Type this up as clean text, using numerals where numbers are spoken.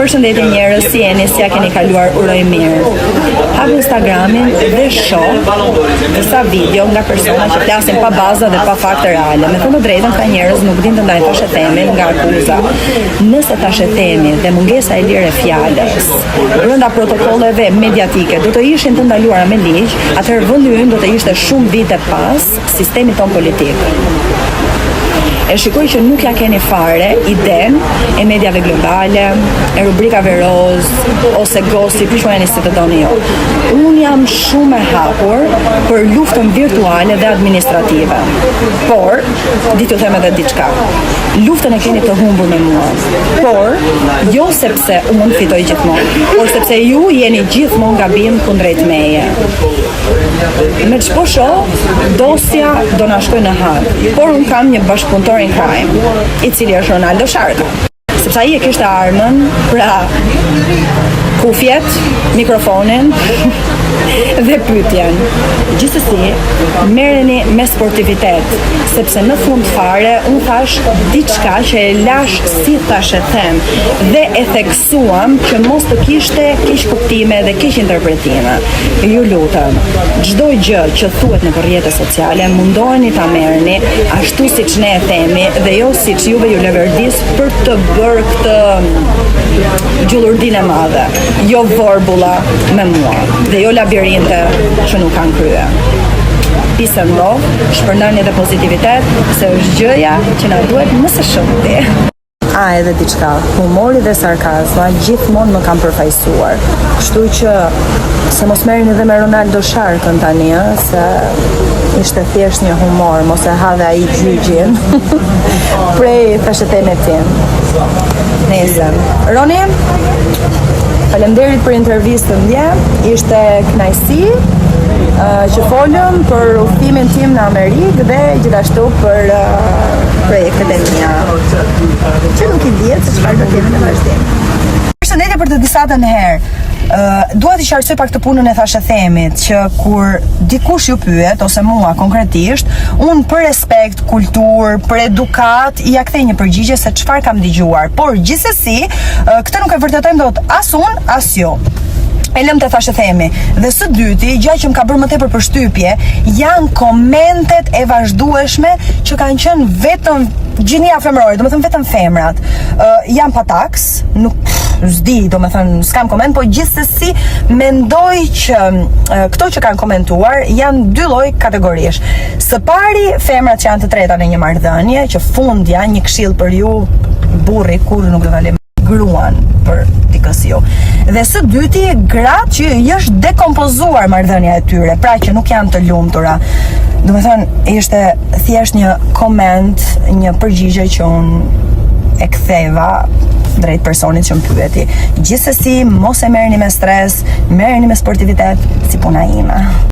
Përshëndetje njerëz, si jeni, si ja keni kaluar, uroj mirë. Hap Instagramin dhe shoh disa video nga persona që flasin pa baza dhe pa fakte reale. Me thënë të drejtën, ka njerëz nuk din të ndajnë tashetemin nga akuza. Nëse tashetemi dhe mungesa e lirë e fjalës brenda protokolleve mediatike do të ishin të ndaluara me ligj, atëherë vendi ynë do të ishte shumë vite pas sistemi ton politik. E shikoj që nuk ja keni fare iden e mediave globale, e rubrikave roz, ose gossip, shojeni si të doni jo. Unë jam shumë e hapur për luftën virtuale dhe administrative. Por, ditë ju them edhe diçka. Luftën e keni të humbur me mua. Por, jo sepse unë fitoj gjithmonë, por sepse ju jeni gjithmonë gabim kundrejt meje. Me ç'po shoh, dosja do na shkojë në hak. Por unë kam një bashkëpunëtor in crime, i cili është Ronaldo Sharka. Sepse ai e kishte armën, pra kufjet, mikrofonin dhe pyetjen. Gjithsesi, merreni me sportivitet, sepse në fund fare unë thash diçka që e lash si tash e them dhe e theksuam që mos të kishte keq kuptime dhe keq interpretime. Ju lutem, çdo gjë që thuhet në rrjetet sociale mundoheni ta merrni ashtu siç ne e themi dhe jo siç juve ju leverdis për të bërë këtë gjullurdinë e madhe. Jo vorbulla me mua dhe jo labirinte që nuk kanë krye. Peace and love, shpërndani dhe pozitivitet, se është gjëja që na duhet më së shumti. Edhe diçka, humori dhe sarkazma gjithmonë më kanë përfaqësuar. Kështu që se mos merreni edhe me Ronaldo Sharkën tani, se ishte thjesht një humor, mos e ha dhe ai gjyqin prej tashetemit tim. Nesër. Roni, faleminderit për intervistën dje, ishte kënaqësi që folëm për udhëtimin tim në Amerikë dhe gjithashtu për projektet e mia. Që nuk i dihet se çfarë do të kemi në vazhdim. Përshëndetje për të disatën herë. Dua t'i qartësoj pak të punën e thashethemit, që kur dikush ju pyet ose mua konkretisht, unë për respekt, kulturë, për edukat, ja kthej një përgjigje se çfarë kam dëgjuar. Por gjithsesi, këtë nuk e vërtetojmë dot as unë, as ju. E lëm të thashethemi. Dhe së dyti, gjë që më ka bërë më tepër përshtypje, janë komentet e vazhdueshme që kanë qenë vetëm gjinia femërore, do të thënë vetëm femrat. Janë pataks, nuk s'di, do të thënë s'kam koment, po gjithsesi mendoj që këto që kanë komentuar janë dy lloj kategorish. Së pari, femrat që janë të treta në një marrëdhënie, që fundja, një këshill për ju, burri kur nuk do ta lëm gruan për dikës ju. Dhe së dyti, gratë që është dekompozuar marrëdhënia e tyre, pra që nuk janë të lumtura. Do të thënë, ishte thjesht një koment, një përgjigje që unë e ktheva drejt personit që më pyeti. Gjithsesi, mos e merrni me stres, merrni me sportivitet, si puna ime.